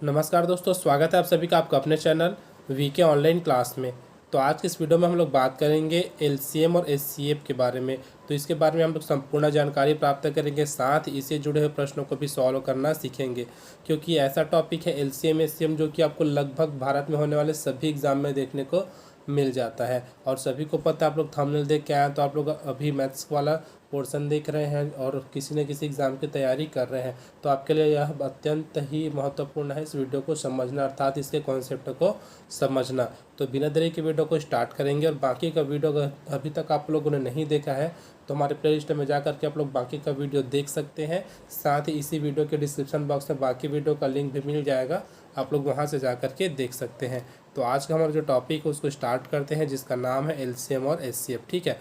नमस्कार दोस्तों, स्वागत है आप सभी का आपका अपने चैनल वीके ऑनलाइन क्लास में। तो आज की इस वीडियो में हम लोग बात करेंगे एलसीएम और एचसीएफ के बारे में। तो इसके बारे में हम लोग संपूर्ण जानकारी प्राप्त करेंगे, साथ ही इससे जुड़े हुए प्रश्नों को भी सॉल्व करना सीखेंगे, क्योंकि ऐसा टॉपिक है एलसीएम एचसीएम जो कि आपको लगभग भारत में होने वाले सभी एग्जाम में देखने को मिल जाता है। और सभी को पता है, आप लोग थंबनेल देख के आए तो आप लोग अभी मैथ्स वाला पोर्शन देख रहे हैं और किसी न किसी एग्ज़ाम की तैयारी कर रहे हैं, तो आपके लिए यह अत्यंत ही महत्वपूर्ण है इस वीडियो को समझना, अर्थात इसके कॉन्सेप्ट को समझना। तो बिना देरी के वीडियो को स्टार्ट करेंगे, और बाकी का वीडियो अगर अभी तक आप लोगों ने नहीं देखा है तो हमारे प्लेलिस्ट में जा करके आप लोग बाकी का वीडियो देख सकते हैं। साथ ही इसी वीडियो के डिस्क्रिप्शन बॉक्स में बाकी वीडियो का लिंक भी मिल जाएगा, आप लोग वहाँ से जा करके देख सकते हैं। तो आज का हमारा जो टॉपिक है उसको स्टार्ट करते हैं, जिसका नाम है एलसीएम और एचसीएफ। ठीक है,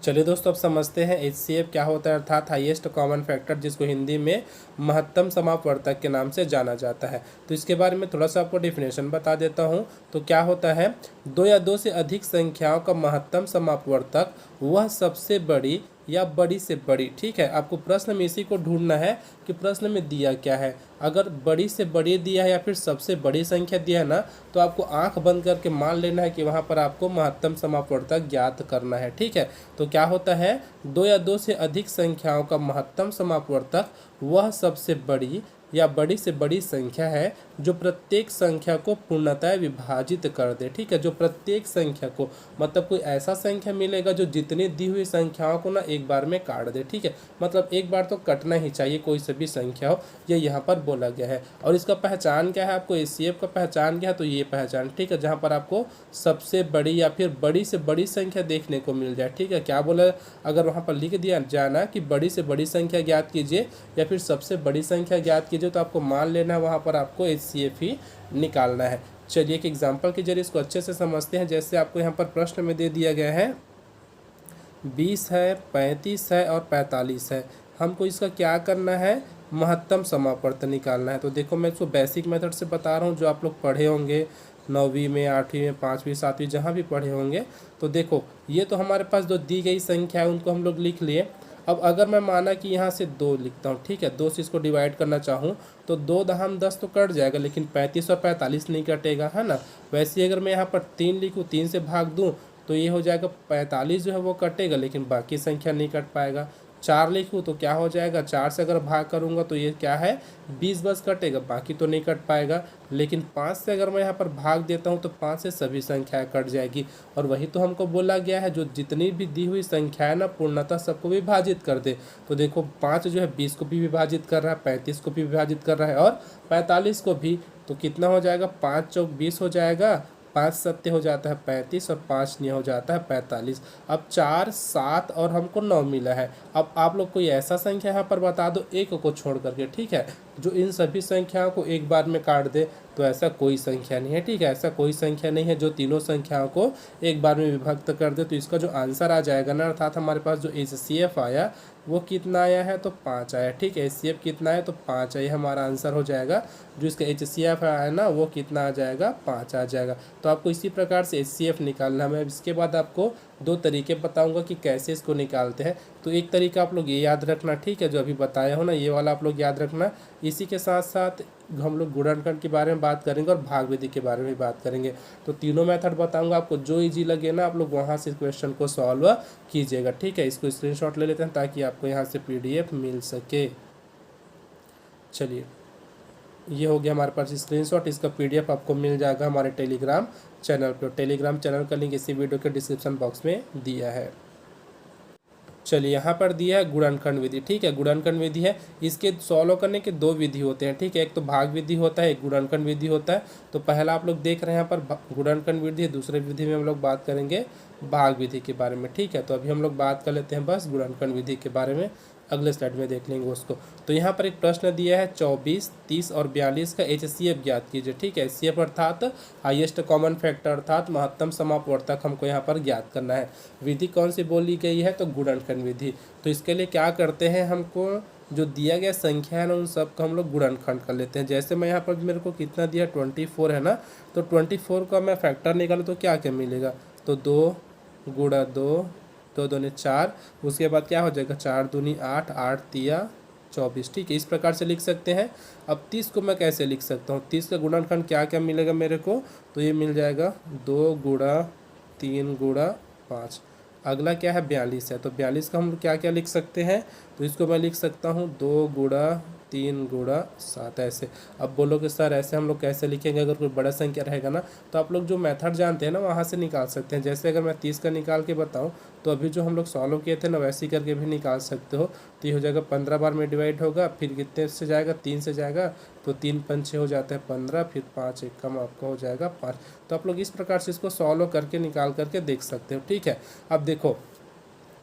चलिए दोस्तों, अब समझते हैं एचसीएफ क्या होता है, अर्थात हाईएस्ट कॉमन फैक्टर, जिसको हिंदी में महत्तम समापवर्तक के नाम से जाना जाता है। तो इसके बारे में थोड़ा सा आपको डेफिनेशन बता देता हूँ। तो क्या होता है, दो या दो से अधिक संख्याओं का महत्तम समापवर्तक वह सबसे बड़ी या बड़ी से बड़ी। ठीक है, आपको प्रश्न में इसी को ढूंढना है कि प्रश्न में दिया क्या है। अगर बड़ी से बड़ी दिया है या फिर सबसे बड़ी संख्या दिया है ना, तो आपको आंख बंद करके मान लेना है कि वहाँ पर आपको महत्तम समापवर्तक ज्ञात करना है। ठीक है, तो क्या होता है, दो या दो से अधिक संख्याओं का महत्तम समापवर्तक वह सबसे बड़ी या बड़ी से बड़ी संख्या है जो प्रत्येक संख्या को पूर्णतः विभाजित कर दे। ठीक है, जो प्रत्येक संख्या को, मतलब कोई ऐसा संख्या मिलेगा जो जितनी दी हुई संख्याओं को ना एक बार में काट दे। ठीक है, मतलब एक बार तो कटना ही चाहिए, कोई सी भी संख्या हो, ये यहाँ पर बोला गया है। और इसका पहचान क्या है, आपको एचसीएफ का पहचान क्या है, तो ये पहचान, ठीक है, जहाँ पर आपको सबसे बड़ी या फिर बड़ी से बड़ी संख्या देखने को मिल जाए। ठीक है, क्या बोला, अगर वहाँ पर लिख दिया जाना कि बड़ी से बड़ी संख्या ज्ञात कीजिए या फिर सबसे बड़ी संख्या ज्ञात कीजिए, तो आपको मान लेना है वहाँ पर आपको एचसीएफ ही निकालना है। चलिए एक एग्जाम्पल के जरिए इसको अच्छे से समझते हैं। जैसे आपको यहाँ पर प्रश्न में दे दिया गया है 20 है, 35 है और 45 है, हमको इसका क्या करना है, महत्तम समापवर्तक निकालना है। तो देखो, मैं इसको बेसिक मेथड से बता रहा हूँ, जो आप लोग पढ़े होंगे 9वीं में, 8वीं में, 5वीं 7वीं जहाँ भी पढ़े होंगे। तो देखो, ये तो हमारे पास जो दी गई संख्या है उनको हम लोग लिख लिए। अब अगर मैं माना कि यहाँ से 2 लिखता हूँ, ठीक है, 2 से इसको डिवाइड करना चाहूँ तो 2 दहाम 10 तो कट जाएगा, लेकिन 35 और 45 नहीं कटेगा, है ना। वैसे ही अगर मैं यहाँ पर 3 लिखूँ, 3 से भाग दूँ तो ये हो जाएगा 45 जो है वो कटेगा, लेकिन बाकी संख्या नहीं कट पाएगा। 4 लिखूँ तो क्या हो जाएगा, 4 से अगर भाग करूँगा तो ये क्या है, 20 बस कटेगा, बाकी तो नहीं कट पाएगा। लेकिन 5 से अगर मैं यहाँ पर भाग देता हूँ तो 5 से सभी संख्याएं कट जाएगी। और वही तो हमको बोला गया है, जो जितनी भी दी हुई संख्या है ना, पूर्णतः सबको विभाजित कर दे। तो देखो, 5 जो है 20 को भी विभाजित कर रहा है, 35 को भी विभाजित कर रहा है और 45 को भी। तो कितना हो जाएगा, 5 चौक 20 हो जाएगा, 5 सत्ते हो जाता है 35 और 5 नहीं हो जाता है 45। अब 4 7 और हमको 9 मिला है। अब आप लोग कोई ऐसा संख्या यहाँ पर बता दो एक को छोड़ करके, ठीक है, जो इन सभी संख्याओं को एक बार में काट दे। तो ऐसा कोई संख्या नहीं है। ठीक है, ऐसा कोई संख्या नहीं है जो तीनों संख्याओं को एक बार में विभक्त कर दे। तो इसका जो आंसर आ जाएगा ना, अर्थात हमारे पास जो एचसीएफ आया वो कितना आया है, तो 5 आया। ठीक है, एचसीएफ कितना है, तो 5 आया, हमारा आंसर हो जाएगा। जो इसका एचसीएफ आया ना वो कितना आ जाएगा, 5 आ जाएगा। तो आपको इसी प्रकार से एचसीएफ निकालना है। मैं इसके बाद आपको 2 तरीके बताऊंगा कि कैसे इसको निकालते हैं। तो एक तरीका आप लोग ये याद रखना, ठीक है, जो अभी बताया हो ना, ये वाला आप लोग याद रखना। इसी के साथ साथ हम लोग गुणनखंड के बारे में बात करेंगे और भाग विधि के बारे में बात करेंगे। तो तीनों मेथड बताऊंगा आपको, जो इजी लगे ना आप लोग वहाँ से क्वेश्चन को सॉल्व कीजिएगा। ठीक है, इसको स्क्रीनशॉट ले लेते हैं ताकि आपको यहाँ से पीडीएफ मिल सके। चलिए, ये हो गया हमारे पास स्क्रीनशॉट। इसका पीडीएफ आपको मिल जाएगा हमारे टेलीग्राम चैनल पर। टेलीग्राम चैनल का लिंक इसी वीडियो के डिस्क्रिप्शन बॉक्स में दिया है। चलिए, यहाँ पर दिया है गुणनखंड विधि। ठीक है, गुणनखंड विधि है, इसके सॉल्व करने के 2 विधि होते हैं। ठीक है, एक तो भाग विधि होता है, एक गुणनखंड विधि होता है। तो पहला आप लोग देख रहे हैं यहाँ पर गुणनखंड विधि है, दूसरे विधि में हम लोग बात करेंगे भाग विधि के बारे में। ठीक है, तो अभी हम लोग बात कर लेते हैं बस गुणनखंड विधि के बारे में, अगले स्लाइड में देख लेंगे उसको। तो यहाँ पर एक प्रश्न दिया है 24, 30 और 42 का एचसीएफ ज्ञात कीजिए। ठीक है, एचसीएफ अर्थात हाईएस्ट कॉमन फैक्टर, अर्थात महत्तम समापवर्तक हमको यहाँ पर ज्ञात करना है। विधि कौन सी बोली गई है, तो गुणनखंड विधि। तो इसके लिए क्या करते हैं, हमको जो दिया गया संख्या है ना उन सब का हम लोग गुणनखंड कर लेते हैं। जैसे मैं यहाँ पर मेरे को कितना दिया, 24 है ना, तो 24 का मैं फैक्टर निकालूँ तो क्या क्या मिलेगा, तो 2 गुणा 2, 2 दूनी 4, उसके बाद क्या हो जाएगा, 4 दूनी 8, 8 तिया 24, ठीक है, इस प्रकार से लिख सकते हैं। अब 30 को मैं कैसे लिख सकता हूँ, 30 का गुणनखंड क्या क्या मिलेगा मेरे को, तो ये मिल जाएगा 2 गुणा 3 गुणा 5। अगला क्या है 42 है, तो 42 का हम क्या क्या लिख सकते हैं, तो इसको मैं लिख सकता हूँ 2 गुणा 3 गुणा 7 ऐसे। अब बोलोगे सर ऐसे हम लोग कैसे लिखेंगे, अगर कोई बड़ा संख्या रहेगा ना, तो आप लोग जो मेथड जानते हैं ना वहाँ से निकाल सकते हैं। जैसे अगर मैं 30 का निकाल के बताऊँ, तो अभी जो हम लोग सॉल्व किए थे ना वैसे ही करके भी निकाल सकते हो। तो ये हो जाएगा 15 बार में डिवाइड होगा, फिर कितने से जाएगा, 3 से जाएगा, तो 3 5 6 हो जाता है 15, फिर 5 1 कम आपका हो जाएगा 5। तो आप लोग इस प्रकार से इसको सॉल्व करके निकाल करके देख सकते हो, ठीक है। अब देखो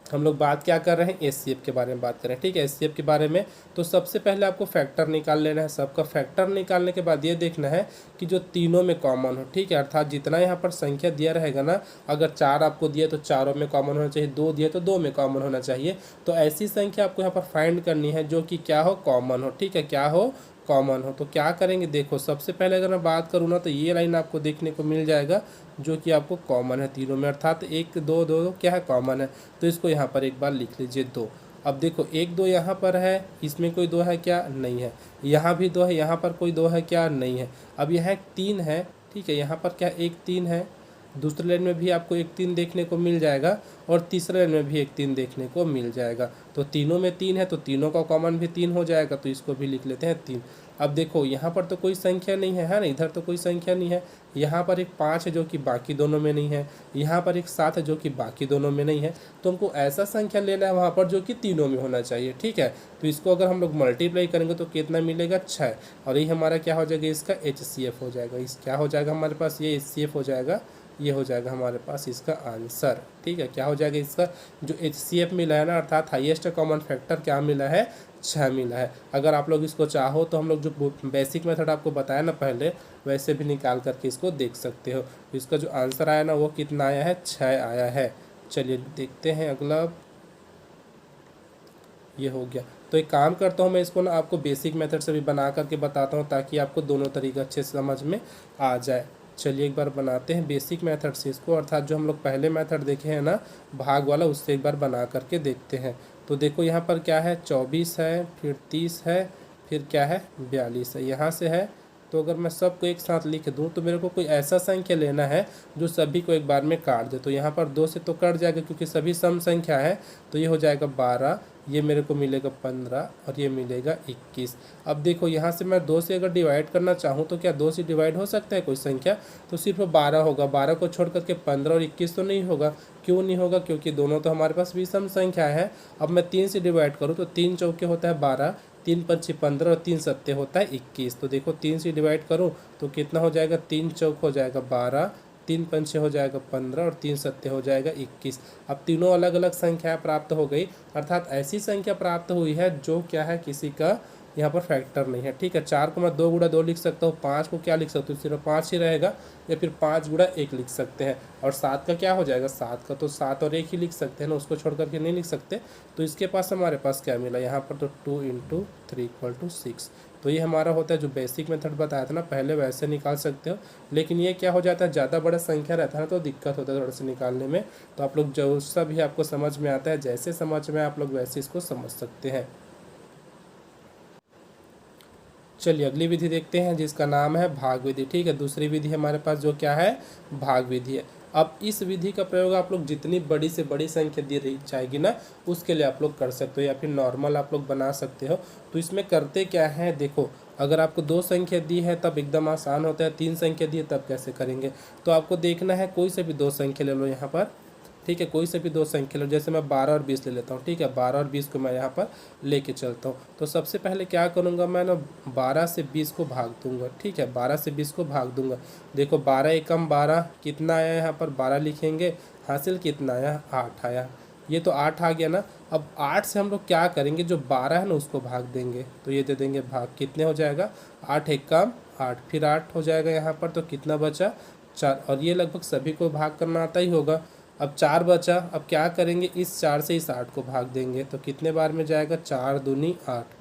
हम लोग बात क्या कर रहे हैं, एचसीएफ के बारे में बात कर रहे हैं, ठीक है। एचसीएफ के बारे में तो सबसे पहले आपको फैक्टर निकाल लेना है। सबका फैक्टर निकालने के बाद ये देखना है कि जो तीनों में कॉमन हो, ठीक है, अर्थात जितना यहाँ पर संख्या दिया रहेगा ना, अगर 4 आपको दिए तो चारों में कॉमन होना चाहिए, 2 दिए तो 2 में कॉमन होना चाहिए। तो ऐसी संख्या आपको यहाँ पर फाइंड करनी है जो कि क्या हो, कॉमन हो, ठीक है, क्या हो, कॉमन हो। तो क्या करेंगे, देखो सबसे पहले अगर मैं बात करूँ ना, तो ये लाइन आपको देखने को मिल जाएगा जो कि आपको कॉमन है तीनों में, अर्थात 1 2 2 क्या है, कॉमन है। तो इसको यहाँ पर एक बार लिख लीजिए 2। अब देखो 1 2 यहाँ पर है, इसमें कोई 2 है क्या, नहीं है। यहाँ भी 2 है, यहाँ पर कोई 2 है क्या, नहीं है। अब यहाँ 3 है, ठीक है, यहाँ पर क्या 1 3 है, दूसरे लाइन में भी आपको 1 3 देखने को मिल जाएगा, और तीसरे लाइन में भी 1 3 देखने को मिल जाएगा। तो तीनों में 3 है, तो तीनों का कॉमन भी 3 हो जाएगा, तो इसको भी लिख लेते हैं 3। अब देखो यहाँ पर तो कोई संख्या नहीं है ना, इधर तो कोई संख्या नहीं है। यहाँ पर एक 5 है जो कि बाकी दोनों में नहीं है, यहाँ पर एक 7 है जो कि बाकी दोनों में नहीं है। तो हमको ऐसा संख्या लेना है वहाँ पर जो कि तीनों में होना चाहिए, ठीक है। तो इसको अगर हम लोग मल्टीप्लाई करेंगे तो कितना मिलेगा, 6, और ये हमारा क्या हो जाएगा, इसका HCF हो जाएगा। इस क्या हो जाएगा हमारे पास, ये HCF हो जाएगा, ये हो जाएगा हमारे पास इसका आंसर, ठीक है। क्या हो जाएगा इसका जो HCF मिला है ना, अर्थात हाईएस्ट कॉमन फैक्टर क्या मिला है, 6 मिला है। अगर आप लोग इसको चाहो तो हम लोग जो बेसिक मेथड आपको बताया ना पहले, वैसे भी निकाल करके इसको देख सकते हो। इसका जो आंसर आया ना वो कितना आया है, 6 आया है। चलिए देखते हैं अगला, ये हो गया। तो एक काम करता हूँ मैं इसको ना आपको बेसिक मेथड से भी बना करके बताता हूँ, ताकि आपको दोनों तरीके अच्छे से समझ में आ जाए। चलिए एक बार बनाते हैं बेसिक मेथड से इसको, अर्थात जो हम लोग पहले मेथड देखे हैं ना भाग वाला, उससे एक बार बना करके देखते हैं। तो देखो यहाँ पर क्या है, 24 है, फिर 30 है, फिर क्या है 42 है, यहाँ से है। तो अगर मैं सबको एक साथ लिख दूं तो मेरे को कोई ऐसा संख्या लेना है जो सभी को एक बार में काट दे। तो यहाँ पर 2 से तो कट जाएगा क्योंकि सभी सम संख्या है, तो ये हो जाएगा 12, ये मेरे को मिलेगा 15, और ये मिलेगा 21। अब देखो यहाँ से मैं 2 से अगर डिवाइड करना चाहूँ तो क्या 2 से डिवाइड हो सकता है कोई संख्या, तो सिर्फ 12 होगा। 12 को छोड़ करके 15 और 21 तो नहीं होगा। क्यों नहीं होगा, क्योंकि दोनों तो हमारे पास विषम संख्या है। अब मैं 3 से डिवाइड करूँ तो 3 चौके होता है 12, 3 पंचे 15 और 3 सत्ते होता है 21। तो देखो 3 से डिवाइड करूँ तो कितना हो जाएगा, 3 चौक हो जाएगा 12, 3 पंचे हो जाएगा 15 और 3 सत्ते हो जाएगा 21। अब तीनों अलग अलग संख्या प्राप्त हो गई, अर्थात ऐसी संख्या प्राप्त हुई है जो क्या है, किसी का यहाँ पर फैक्टर नहीं है, ठीक है। 4 को मैं 2 गुणा 2 लिख सकता हूँ, 5 को क्या लिख सकता हूँ, सिर्फ 5 ही रहेगा, या फिर 5 गुणा 1 लिख सकते हैं। और 7 का क्या हो जाएगा, 7 का तो 7 और 1 ही लिख सकते हैं ना, उसको छोड़ करके नहीं लिख सकते। तो इसके पास हमारे पास क्या मिला यहाँ पर, तो 2 × 3 = 6। तो ये हमारा होता है जो बेसिक मेथड बताया था ना पहले, वैसे निकाल सकते हो। लेकिन ये क्या हो जाता है, ज़्यादा बड़ा संख्या रहता है ना तो दिक्कत होता है थोड़ा सा निकालने में। तो आप लोग जो सा भी आपको समझ में आता है, जैसे समझ में आप लोग वैसे इसको समझ सकते हैं। चलिए अगली विधि देखते हैं जिसका नाम है भाग विधि, ठीक है। दूसरी विधि हमारे पास जो क्या है, भाग विधि है। अब इस विधि का प्रयोग आप लोग जितनी बड़ी से बड़ी संख्या दी रही जाएगी ना उसके लिए आप लोग कर सकते हो, या फिर नॉर्मल आप लोग बना सकते हो। तो इसमें करते क्या है, देखो अगर आपको 2 संख्या दी है तब एकदम आसान होता है, 3 संख्या दी है तब कैसे करेंगे। तो आपको देखना है कोई से भी 2 संख्या ले लो यहाँ पर, ठीक है, कोई से भी 2 संख्या लो। जैसे मैं 12 और 20 ले लेता हूँ, ठीक है, 12 और 20 को मैं यहाँ पर लेके चलता हूँ। तो सबसे पहले क्या करूँगा, मैं ना 12 से 20 को भाग दूंगा, ठीक है, 12 से 20 को भाग दूंगा। देखो 12 एकम 12 कितना आया, यहाँ पर 12 लिखेंगे, हासिल कितना आया, 8 आया। ये तो 8 आ गया ना। अब 8 से हम लोग क्या करेंगे, जो 12 है ना उसको भाग देंगे, तो ये दे देंगे भाग, कितने हो जाएगा, 8 एकम 8, फिर 8 हो जाएगा यहाँ पर, तो कितना बचा, 4। और ये लगभग सभी को भाग करना आता ही होगा। अब 4 बचा, अब क्या करेंगे, इस 4 से इस 8 को भाग देंगे, तो कितने बार में जाएगा, 4 दूनी 8,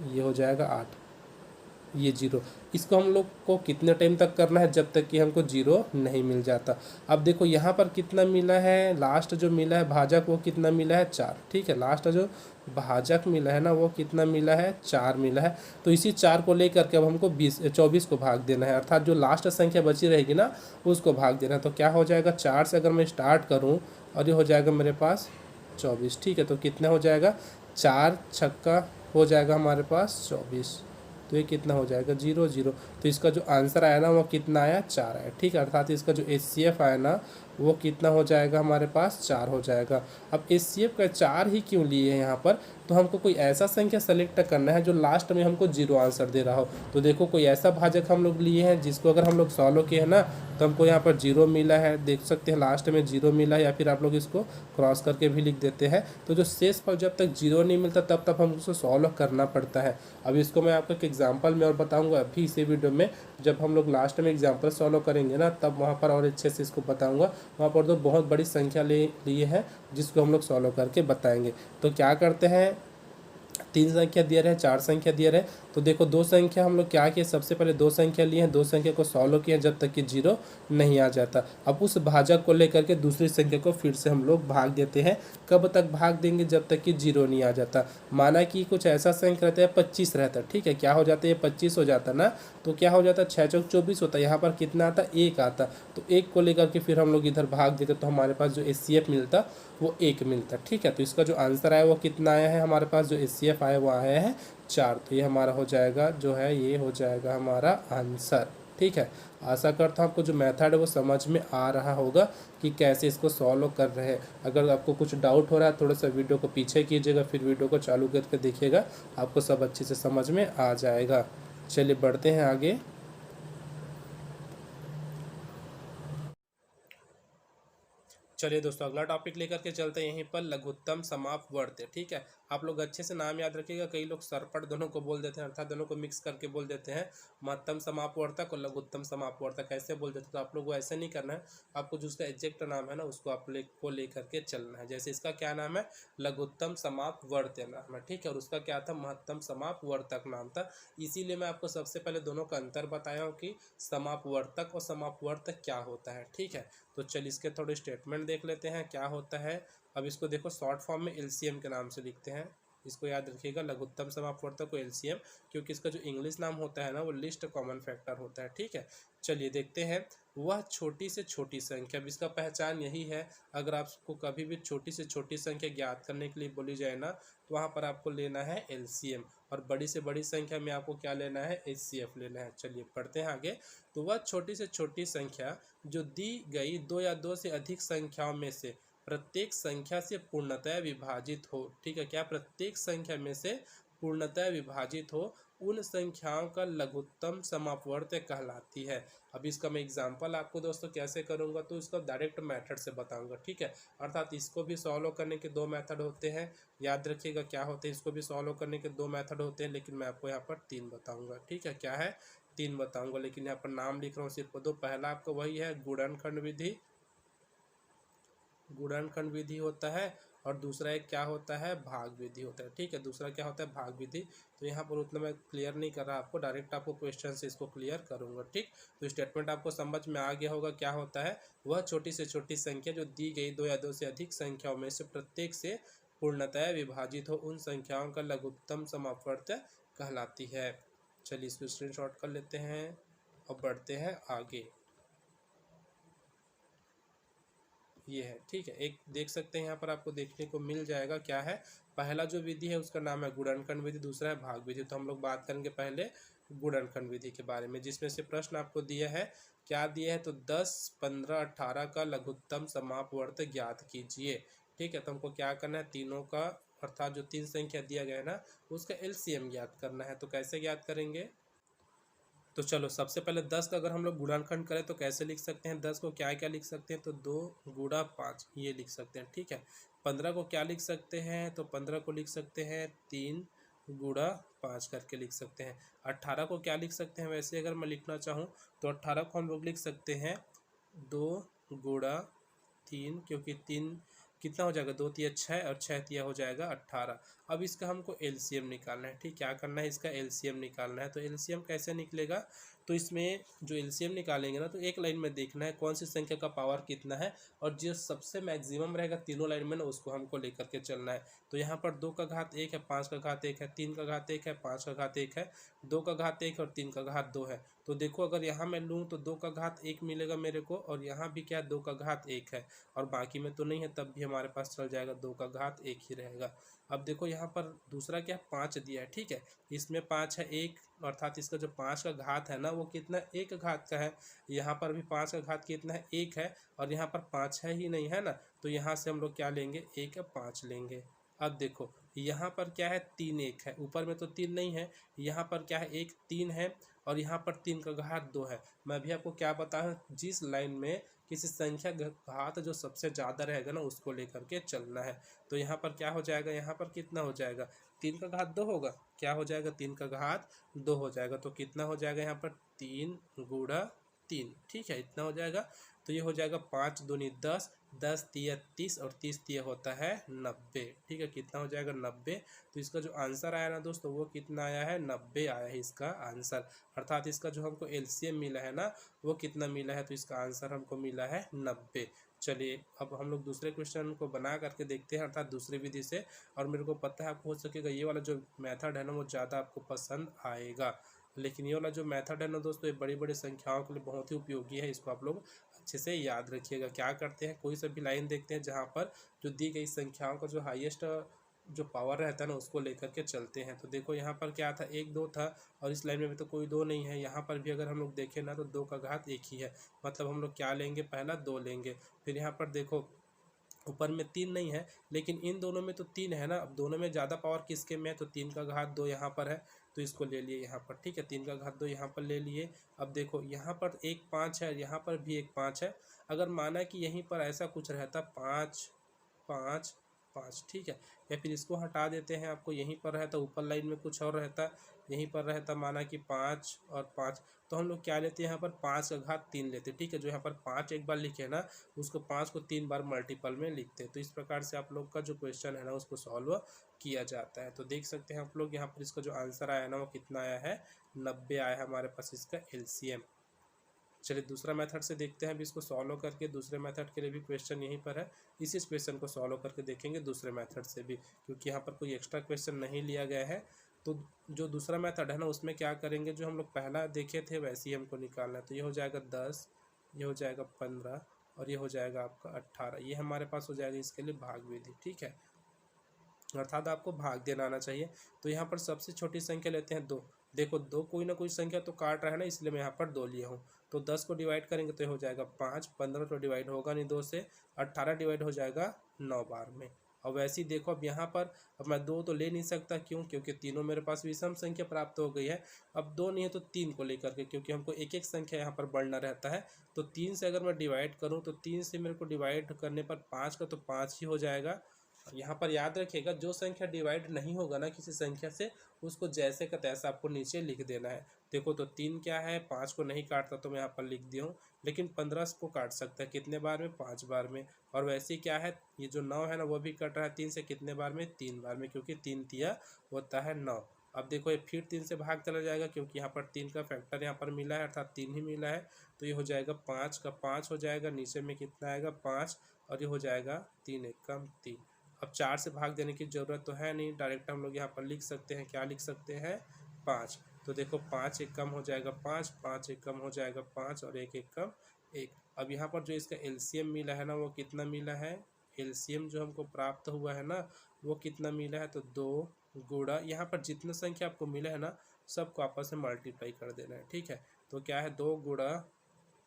ये हो जाएगा 8। ये जीरो। इसको हम लोग को कितने टाइम तक करना है, जब तक कि हमको जीरो नहीं मिल जाता। अब देखो यहाँ पर कितना मिला है, लास्ट जो मिला है भाजक वो कितना मिला है, 4। ठीक है, लास्ट जो भाजक मिला है ना वो कितना मिला है, 4 मिला है। तो इसी 4 को लेकर के अब हमको 24 को भाग देना है, अर्थात जो लास्ट संख्या बची रहेगी ना उसको भाग देना है। तो क्या हो जाएगा, 4 से अगर मैं स्टार्ट करूँ और ये हो जाएगा मेरे पास 24। ठीक है, तो कितना हो जाएगा, 4 छक्का हो जाएगा हमारे पास 24। तो ये कितना हो जाएगा, 0 0। तो इसका जो आंसर आया ना वो कितना आया, 4 आया। ठीक है, अर्थात इसका जो HCF आया ना वो कितना हो जाएगा हमारे पास, 4 हो जाएगा। अब HCF का 4 ही क्यों लिए हैं यहाँ पर, तो हमको कोई ऐसा संख्या सेलेक्ट करना है जो लास्ट में हमको 0 आंसर दे रहा हो। तो देखो कोई ऐसा भाजक हम लोग लिए हैं जिसको अगर हम लोग सॉल्व किए हैं ना तो हमको यहाँ पर 0 मिला है, देख सकते हैं लास्ट में 0 मिला है, या फिर आप लोग इसको क्रॉस करके भी लिख देते हैं। तो जो शेष पर जब तक 0 नहीं मिलता तब तक हम उसको सॉल्व करना पड़ता है। अब इसको मैं आपको एक एग्जाम्पल में और बताऊँगा अभी इसी वीडियो में, जब हम लोग लास्ट में एग्जाम्पल सॉल्व करेंगे ना तब वहाँ पर और अच्छे से इसको बताऊँगा। वहाँ पर तो बहुत बड़ी संख्या लिए है जिसको हम लोग सॉल्व करके बताएंगे। तो क्या करते हैं, 3 संख्या दिया रहे, 4 संख्या दिया रहे। तो देखो 2 संख्या हम लोग क्या किए, सबसे पहले 2 संख्या लिए हैं, 2 संख्या को सॉल्व किया जब तक कि 0 नहीं आ जाता। अब उस भाजक को लेकर के दूसरी संख्या को फिर से हम लोग भाग देते हैं। कब तक भाग देंगे, जब तक कि 0 नहीं आ जाता। माना कि कुछ ऐसा संख्या रहता है 25 रहता है, ठीक है, क्या हो जाता है, ये 25 हो जाता ना, तो क्या हो जाता, 6 चौक 24 होता है। यहाँ पर कितना आता, 1 आता। तो 1 को लेकर के फिर हम लोग इधर भाग देते तो हमारे पास जो HCF मिलता वो 1 मिलता। ठीक है, तो इसका जो आंसर आया वो कितना आया है, हमारे पास जो HCF आया वो आया है 4। तो ये हमारा हो जाएगा जो है, ये हो जाएगा हमारा आंसर। ठीक है, आशा करता हूँ आपको जो मेथड है वो समझ में आ रहा होगा कि कैसे इसको सॉल्व कर रहे हैं। अगर आपको कुछ डाउट हो रहा है थोड़ा सा वीडियो को पीछे कीजिएगा, फिर वीडियो को चालू करके देखिएगा, आपको सब अच्छे से समझ में आ जाएगा। चलिए बढ़ते हैं आगे। चलिए दोस्तों अगला टॉपिक लेकर के चलते हैं यहीं पर, लघुत्तम समापवर्त्य। ठीक है, आप लोग अच्छे से नाम याद रखिएगा, कई लोग सरपट दोनों को बोल देते हैं, अर्थात दोनों को मिक्स करके बोल देते हैं, महत्तम समापवर्तक और लघुत्तम समापवर्तक ऐसे बोल देते हैं। तो आप लोग को ऐसे नहीं करना है, आपको जो उसका एग्जैक्ट नाम है ना उसको आप को लेकर के चलना है। जैसे इसका क्या नाम है, लघुत्तम समापवर्त्य नाम है। ठीक है, और उसका क्या था, महत्तम समापवर्तक नाम था। इसीलिए मैं आपको सबसे पहले दोनों का अंतर बताया हूँ कि समापवर्तक और समापवर्तक क्या होता है। ठीक है, तो चलिए इसके थोड़े स्टेटमेंट देख लेते हैं क्या होता है। अब इसको देखो शॉर्ट फॉर्म में LCM के नाम से लिखते हैं, इसको याद रखिएगा, लघुत्तम समापवर्तक को LCM, क्योंकि इसका जो इंग्लिश नाम होता है ना वो लिस्ट कॉमन फैक्टर होता है। ठीक है, चलिए देखते हैं। वह छोटी से छोटी संख्या, अब इसका पहचान यही है, अगर आपको कभी भी छोटी से छोटी संख्या ज्ञात करने के लिए बोली जाए ना तो वहाँ पर आपको लेना है LCM, और बड़ी से बड़ी संख्या में आपको क्या लेना है, HCF लेना है। चलिए पढ़ते हैं आगे। तो वह छोटी से छोटी संख्या जो दी गई 2 या 2 से अधिक संख्याओं में से प्रत्येक संख्या से पूर्णतः विभाजित हो। ठीक है, क्या प्रत्येक संख्या में से पूर्णतः विभाजित हो, उन संख्याओं का लघुत्तम समापवर्त्य कहलाती है। अब इसका मैं एग्जांपल आपको दोस्तों कैसे करूंगा, तो इसका डायरेक्ट मेथड से बताऊंगा। ठीक है, अर्थात इसको भी सॉल्व करने के 2 मेथड होते हैं, याद रखिएगा क्या होते हैं, इसको भी सॉल्व करने के 2 मेथड होते हैं, लेकिन मैं आपको यहाँ पर 3 बताऊंगा। ठीक है, क्या है, 3 बताऊंगा, लेकिन यहाँ पर नाम लिख रहा हूँ सिर्फ 2। पहला आपका वही है गुणनखंड विधि, गुणनखंड विधि होता है, और दूसरा एक क्या होता है, भाग विधि होता है। ठीक है, दूसरा क्या होता है, भाग विधि। तो यहाँ पर उतना मैं क्लियर नहीं कर रहा आपको, डायरेक्ट आपको क्वेश्चन से इसको क्लियर करूँगा। ठीक, तो स्टेटमेंट आपको समझ में आ गया होगा क्या होता है, वह छोटी से छोटी संख्या जो दी गई 2 या 2 से अधिक संख्याओं में से प्रत्येक से पूर्णतः विभाजित हो, उन संख्याओं का लघुत्तम समापवर्त्य कहलाती है। चलिए इसको स्क्रीनशॉट कर लेते हैं और बढ़ते हैं आगे। ये है, ठीक है, एक देख सकते हैं यहाँ पर आपको देखने को मिल जाएगा क्या है, पहला जो विधि है उसका नाम है गुणनखंड विधि, दूसरा है भाग विधि। तो हम लोग बात करेंगे पहले गुणनखंड विधि के बारे में, जिसमें से प्रश्न आपको दिया है, क्या दिया है, तो 10, 15, 18 का लघुत्तम समापवर्त्य ज्ञात कीजिए। ठीक है, तो हमको क्या करना है, तीनों का, अर्थात जो 3 संख्या दिया गया है ना उसका LCM ज्ञात करना है। तो कैसे ज्ञात करेंगे, तो चलो सबसे पहले 10 का अगर हम लोग गुणनखंड करें तो कैसे लिख सकते हैं, 10 को क्या क्या लिख सकते हैं, तो 2 गुणा 5 ये लिख सकते हैं। ठीक है, 15 को क्या लिख सकते हैं, तो 15 को लिख सकते हैं 3 गुणा 5 करके लिख सकते हैं। 18 को क्या लिख सकते हैं, वैसे अगर मैं लिखना चाहूँ तो 18 को हम लोग लिख सकते हैं 2 गुणा 3, क्योंकि 3 कितना हो जाएगा, 2 तिया 6 और 6 तिया हो जाएगा 18। अब इसका हमको एलसीएम निकालना है। ठीक, क्या करना है, इसका एलसीएम निकालना है। तो एलसीएम कैसे निकलेगा, तो इसमें जो एलसीएम निकालेंगे ना, तो एक लाइन में देखना है कौन सी संख्या का पावर कितना है, और जो सबसे मैक्सिमम रहेगा तीनों लाइन में ना, उसको हमको लेकर के चलना है। तो यहाँ पर 2 का घात 1 है, 5 का घात 1 है, 3 का घात 1 है, 5 का घात 1 है, 2 का घात 1 और 3 का घात 2 है। तो देखो अगर यहाँ मैं लूँ तो 2 का घात 1 मिलेगा मेरे को, और यहाँ भी क्या 2 का घात 1 है, और बाकी में तो नहीं है, तब भी हमारे पास चल जाएगा, 2 का घात 1 ही रहेगा। अब देखो यहाँ पर दूसरा क्या 5 दिया है। ठीक है, इसमें 5 है 1, अर्थात इसका जो 5 का घात है ना वो कितना 1 घात का है। यहाँ पर भी 5 का घात कितना है 1 है, और यहाँ पर 5 है ही नहीं है ना, तो यहाँ से हम लोग क्या लेंगे 1 या 5 लेंगे। अब देखो यहाँ पर क्या है 3 1 है, ऊपर में तो 3 नहीं है, यहाँ पर क्या है 1 3 है, और यहाँ पर 3 का घात 2 है। मैं भी आपको क्या बताऊँ, जिस लाइन में किसी संख्या घात जो सबसे ज़्यादा रहेगा ना उसको लेकर के चलना है। तो यहाँ पर क्या हो जाएगा, यहाँ पर कितना हो जाएगा 3 का घात 2 होगा, क्या हो जाएगा 3 का घात 2 हो जाएगा। तो कितना हो जाएगा यहाँ पर 3 गुणा 3। ठीक है, इतना हो जाएगा। तो ये हो जाएगा 5 दूनी 10, 10 तिया 30 और 30 तिया होता है 90। ठीक है, कितना हो जाएगा 90। तो इसका जो आंसर आया ना दोस्तों वो कितना आया है 90 आया है इसका आंसर। अर्थात इसका जो हमको एलसीएम मिला है ना वो कितना मिला है, तो इसका आंसर हमको मिला है 90। चलिए अब हम लोग दूसरे क्वेश्चन को बना करके देखते हैं, अर्थात दूसरी विधि से। और मेरे को पता है आपको हो सकेगा ये वाला जो मेथड है ना वो ज़्यादा आपको पसंद आएगा, लेकिन ये वाला जो मेथड है ना दोस्तों ये बड़ी बड़ी संख्याओं के लिए बहुत ही उपयोगी है। इसको आप लोग अच्छे से याद रखिएगा। क्या करते हैं, कोई सा भी लाइन देखते हैं जहाँ पर जो दी गई संख्याओं का जो हाईएस्ट जो पावर रहता है ना उसको लेकर के चलते हैं। तो देखो यहाँ पर क्या था 1 2 था, और इस लाइन में भी तो कोई 2 नहीं है। यहाँ पर भी अगर हम लोग देखें ना तो 2 का घात 1 ही है, मतलब हम लोग क्या लेंगे, पहला 2 लेंगे। फिर यहाँ पर देखो ऊपर में 3 नहीं है, लेकिन इन दोनों में तो 3 है ना। अब दोनों में ज़्यादा पावर किसके में है, तो 3 का घात 2 यहाँ पर है, तो इसको ले लिए यहाँ पर। ठीक है, 3 का घात 2 यहाँ पर ले लिए। अब देखो यहाँ पर 1 5 है, यहाँ पर भी 1 5 है। अगर माना कि यहीं पर ऐसा कुछ रहता 5 5 5, ठीक है, या फिर इसको हटा देते हैं, आपको यहीं पर रहता ऊपर लाइन में कुछ और रहता, यहीं पर रहता माना कि 5 और 5, तो हम लोग क्या लेते हैं यहाँ पर 5 का घात 3 लेते। ठीक है, जो यहाँ पर 5 एक बार लिखे ना उसको 5 को 3 बार मल्टीपल में लिखते हैं। तो इस प्रकार से आप लोग का जो क्वेश्चन है ना उसको सॉल्व किया जाता है। तो देख सकते हैं आप लोग यहाँ पर इसका जो आंसर आया ना वो कितना आया है 90 आया है हमारे पास इसका एलसीएम। चलिए दूसरा मेथड से देखते हैं अभी इसको सॉल्व करके। दूसरे मेथड के लिए भी क्वेश्चन यहीं पर है, इसी क्वेश्चन को सॉल्व करके देखेंगे दूसरे मेथड से भी, क्योंकि यहाँ पर कोई एक्स्ट्रा क्वेश्चन नहीं लिया गया है। तो जो दूसरा मेथड है ना उसमें क्या करेंगे, जो हम लोग पहला देखे थे वैसे ही हमको निकालना है। तो ये हो जाएगा 10, ये हो जाएगा 15 और ये हो जाएगा आपका 18। ये हमारे पास हो जाएगा इसके लिए भाग विधि। ठीक है, अर्थात आपको भाग देना आना चाहिए। तो यहाँ पर सबसे छोटी संख्या लेते हैं 2। देखो 2 कोई ना कोई संख्या तो काट रहा है ना, इसलिए मैं यहाँ पर 2 लिया हूँ। तो 10 को डिवाइड करेंगे तो ये हो जाएगा 5, 15 तो डिवाइड होगा नहीं 2 से, 18 डिवाइड हो जाएगा 9 बार में। और वैसे ही देखो अब यहाँ पर अब मैं 2 तो ले नहीं सकता, क्यों, क्योंकि तीनों मेरे पास विषम संख्या प्राप्त हो गई है। अब 2 नहीं है तो 3 को लेकर के, क्योंकि हमको एक एक संख्या यहाँ पर बढ़ना रहता है। तो 3 से अगर मैं डिवाइड करूँ तो 3 से मेरे को डिवाइड करने पर 5 का तो 5 ही हो जाएगा। यहाँ पर याद रखिएगा जो संख्या डिवाइड नहीं होगा ना किसी संख्या से उसको जैसे का तैसा आपको नीचे लिख देना है। देखो तो 3 क्या है 5 को नहीं काटता तो मैं यहाँ पर लिख दिया हूँ, लेकिन 15 को काट सकता है कितने बार में 5 बार में। और वैसे ही क्या है ये जो 9 है ना वो भी कट रहा है 3 से कितने बार में 3 बार में, क्योंकि 3 तिया होता है 9। अब देखो ये फिर 3 से भाग चला जाएगा, क्योंकि यहाँ पर 3 का फैक्टर यहाँ पर मिला है अर्थात 3 ही मिला है। तो ये हो जाएगा 5 का 5 हो जाएगा, नीचे में कितना आएगा 5, और ये हो जाएगा 3 एक कम 3। अब 4 से भाग देने की ज़रूरत तो है नहीं, डायरेक्ट हम लोग यहाँ पर लिख सकते हैं, क्या लिख सकते हैं 5। तो देखो 5 एक कम हो जाएगा 5, 5 एक कम हो जाएगा 5 और 1 एक कम 1। अब यहाँ पर जो इसका एलसीएम मिला है ना वो कितना मिला है, एलसीएम जो हमको प्राप्त हुआ है ना वो कितना मिला है, तो 2 गुणा यहाँ पर जितना संख्या आपको मिला है ना सबको आपस में मल्टीप्लाई कर देना है। ठीक है, तो क्या है 2 गुणा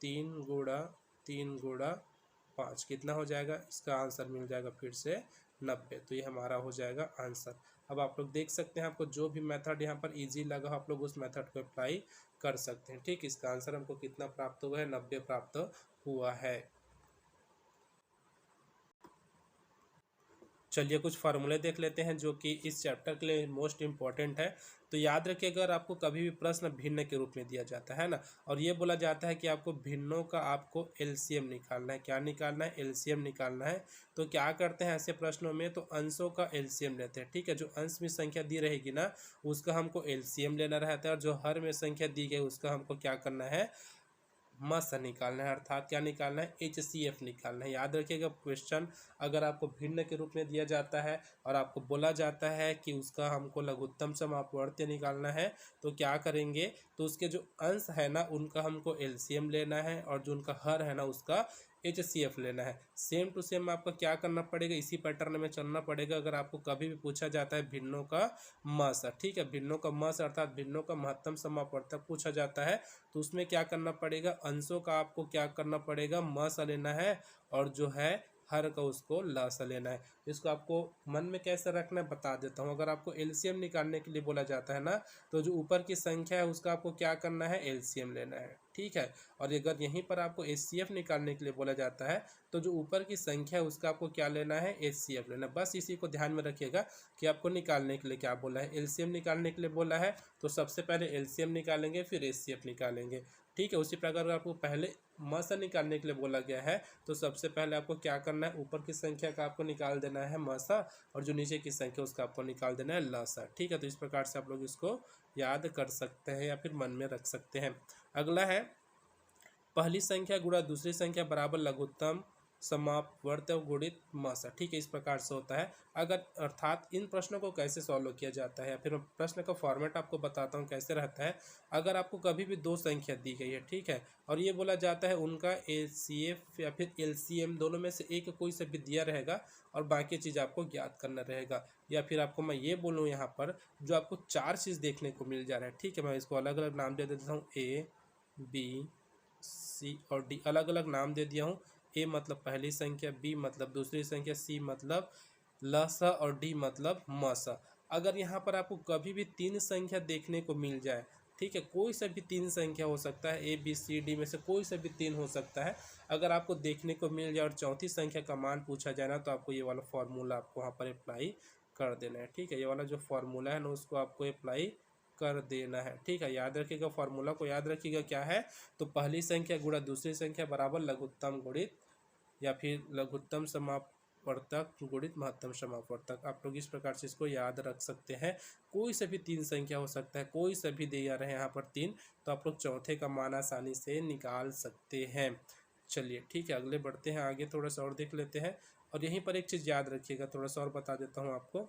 3 गुणा 3 गुणा 5 कितना हो जाएगा, इसका आंसर मिल जाएगा फिर से 90। तो ये हमारा हो जाएगा आंसर। अब आप लोग देख सकते हैं आपको जो भी मेथड यहाँ पर इजी लगा आप लोग उस मेथड को अप्लाई कर सकते हैं। ठीक, इसका आंसर हमको कितना प्राप्त हुआ है 90 प्राप्त हुआ है। चलिए कुछ फार्मूले देख लेते हैं जो कि इस चैप्टर के लिए मोस्ट इंपॉर्टेंट है। तो याद रखिए, अगर आपको कभी भी प्रश्न भिन्न के रूप में दिया जाता है ना, और ये बोला जाता है कि आपको भिन्नों का आपको एलसीएम निकालना है। क्या निकालना है? एलसीएम निकालना है। तो क्या करते हैं ऐसे प्रश्नों में? तो अंशों का एलसीएम लेते हैं। ठीक है, जो अंश में संख्या दी रहेगी ना उसका हमको एलसीएम लेना रहता है, और जो हर में संख्या दी गई उसका हमको क्या करना है? मस निकालना है, अर्थात क्या निकालना है? HCF निकालना है। याद रखिएगा, क्वेश्चन अगर आपको भिन्न के रूप में दिया जाता है और आपको बोला जाता है कि उसका हमको लघुत्तम समापवर्त्य निकालना है, तो क्या करेंगे? तो उसके जो अंश है ना उनका हमको LCM लेना है, और जो उनका हर है ना उसका HCF लेना है। सेम टू सेम आपका क्या करना पड़ेगा? इसी पैटर्न में चलना पड़ेगा। अगर आपको कभी भी पूछा जाता है भिन्नों का मस, ठीक है, भिन्नों का मस अर्थात भिन्नों का महत्तम समापवर्तक पूछा जाता है, तो उसमें क्या करना पड़ेगा? अंशों का आपको क्या करना पड़ेगा? मस लेना है, और जो है हर का उसको लस लेना है। इसको आपको मन में कैसे रखना है बता देता हूँ। अगर आपको एलसीएम निकालने के लिए बोला जाता है ना, तो जो ऊपर की संख्या है उसका आपको क्या करना है? एलसीएम लेना है। ठीक है, और अगर यहीं पर आपको एचसीएफ निकालने के लिए बोला जाता है तो जो ऊपर की संख्या है उसका आपको क्या लेना है? एचसीएफ लेना है। बस इसी को ध्यान में रखिएगा कि आपको निकालने के लिए क्या बोला है। एलसीएम निकालने के लिए बोला है तो सबसे पहले एलसीएम निकालेंगे, फिर एचसीएफ निकालेंगे। ठीक है, उसी प्रकार आपको पहले मसा निकालने के लिए बोला गया है तो सबसे पहले आपको क्या करना है? ऊपर की संख्या का आपको निकाल देना है मसा, और जो नीचे की संख्या उसका आपको निकाल देना है लसा। ठीक है, तो इस प्रकार से आप लोग इसको याद कर सकते हैं या फिर मन में रख सकते हैं। अगला है पहली संख्या गुणा दूसरी संख्या बराबर लघुत्तम समापवर्त्य गुणित मसा। ठीक है, इस प्रकार से होता है। अगर अर्थात इन प्रश्नों को कैसे सॉल्व किया जाता है, फिर प्रश्न का फॉर्मेट आपको बताता हूँ कैसे रहता है। अगर आपको कभी भी दो संख्या दी गई है, ठीक है, और ये बोला जाता है उनका एचसीएफ या फिर एलसीएम दोनों में से एक कोई सा भी दिया रहेगा और बाकी चीज़ आपको ज्ञात करना रहेगा। या फिर आपको मैं ये बोलूँ यहाँ पर जो आपको चार चीज़ देखने को मिल जा रहा है, ठीक है, मैं इसको अलग अलग नाम दे देता हूँ, ए बी सी और डी, अलग अलग नाम दे दिया हूँ। ए मतलब पहली संख्या, बी मतलब दूसरी संख्या, सी मतलब लसा और डी मतलब मसा। अगर यहाँ पर आपको कभी भी तीन संख्या देखने को मिल जाए, ठीक है, कोई सा भी तीन संख्या हो सकता है, ए बी सी डी में से कोई सा भी तीन हो सकता है, अगर आपको देखने को मिल जाए और चौथी संख्या का मान पूछा जाए ना, तो आपको ये वाला फॉर्मूला आपको वहाँ पर अप्लाई कर देना है। ठीक है, ये वाला जो फॉर्मूला है ना उसको आपको अप्लाई कर देना है। ठीक है, याद रखिएगा, फॉर्मूला को याद रखिएगा क्या है? तो पहली संख्या गुणा दूसरी संख्या बराबर लघुत्तम गुणित या फिर लघुत्तम समापवर्तक गुणित महत्तम समापवर्तक। आप लोग इस प्रकार से इसको याद रख सकते हैं। कोई से भी तीन संख्या हो सकता है, कोई से भी दिया रहे यहाँ पर तीन, तो आप लोग चौथे का मान आसानी से निकाल सकते हैं। चलिए ठीक है, अगले बढ़ते हैं आगे, थोड़ा सा और देख लेते हैं। और यहीं पर एक चीज़ याद रखिएगा, थोड़ा सा और बता देता हूँ आपको।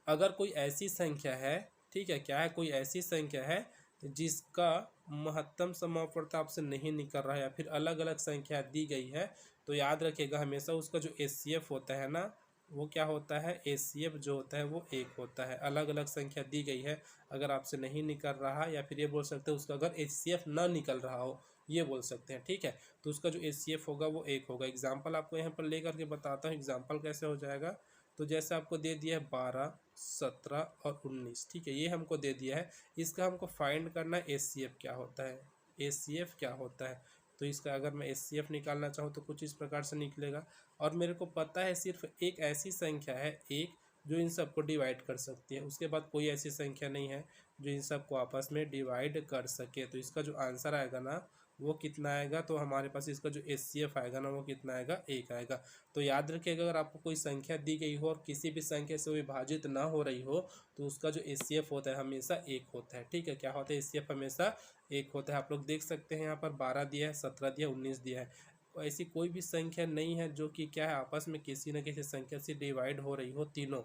अगर कोई ऐसी संख्या है, ठीक है, क्या है? कोई ऐसी संख्या है जिसका महत्तम समापवर्तक आपसे नहीं निकल रहा है या फिर अलग अलग संख्या दी गई है, तो याद रखिएगा हमेशा उसका जो एचसीएफ होता है ना वो क्या होता है? एचसीएफ जो होता है वो एक होता है। अलग अलग संख्या दी गई है, अगर आपसे नहीं निकल रहा, या फिर ये बोल सकते हैं उसका अगर एचसीएफ ना निकल रहा हो, ये बोल सकते हैं। ठीक है, तो उसका जो एचसीएफ होगा वो एक होगा। एग्जाम्पल आपको यहाँ पर लेकर के बताता हूँ, एग्जाम्पल कैसे हो जाएगा। तो जैसे आपको दे दिया है 12, 17 और 19, ठीक है, ये हमको दे दिया है। इसका हमको फाइंड करना है एचसीएफ क्या होता है, एचसीएफ क्या होता है। तो इसका अगर मैं एचसीएफ निकालना चाहूँ तो कुछ इस प्रकार से निकलेगा। और मेरे को पता है सिर्फ एक ऐसी संख्या है एक जो इन सबको डिवाइड कर सकती है, उसके बाद कोई ऐसी संख्या नहीं है जो इन सबको आपस में डिवाइड कर सके। तो इसका जो आंसर आएगा ना वो कितना आएगा? तो हमारे पास इसका जो एचसीएफ आएगा ना वो कितना आएगा? एक आएगा। तो याद रखिएगा, अगर आपको कोई संख्या दी गई हो और किसी भी संख्या से विभाजित ना हो रही हो तो उसका जो एचसीएफ होता है हमेशा एक होता है। ठीक है, क्या होता है? एचसीएफ हमेशा एक होता है। आप लोग देख सकते हैं यहाँ पर 12 दिया है, 17 दिया है, 19 दिया है। ऐसी कोई भी संख्या नहीं है जो कि क्या है आपस में किसी न किसी संख्या से डिवाइड हो रही हो। तीनों,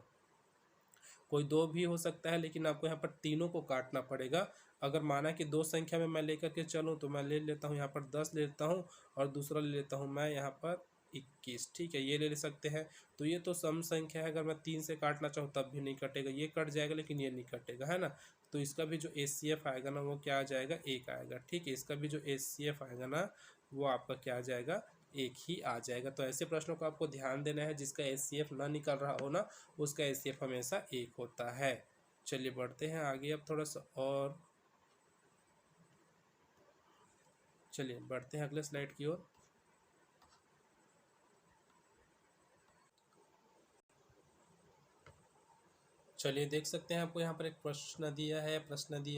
कोई दो भी हो सकता है लेकिन आपको यहाँ पर तीनों को काटना पड़ेगा। अगर माना कि दो संख्या में मैं लेकर के चलूँ तो मैं ले लेता हूँ यहाँ पर 10 ले लेता हूँ और दूसरा ले लेता हूँ मैं यहाँ पर 21। ठीक है, ये ले सकते हैं। तो ये तो सम संख्या है, अगर मैं 3 से काटना चाहूँ तब भी नहीं कटेगा, ये कट जाएगा लेकिन ये नहीं कटेगा, है ना। तो इसका भी जो एचसीएफ आएगा ना वो क्या आ जाएगा? एक आएगा। ठीक है, इसका भी जो एचसीएफ आएगा ना वो आपका क्या आ जाएगा? एक ही आ जाएगा। तो ऐसे प्रश्नों को आपको ध्यान देना है, जिसका एचसीएफ ना निकल रहा हो ना उसका एचसीएफ हमेशा एक होता है। चलिए बढ़ते हैं आगे अब थोड़ा सा और, चलिए बढ़ते हैं अगले स्लाइड की ओर। चलिए देख सकते हैं, आपको यहाँ पर एक प्रश्न दिया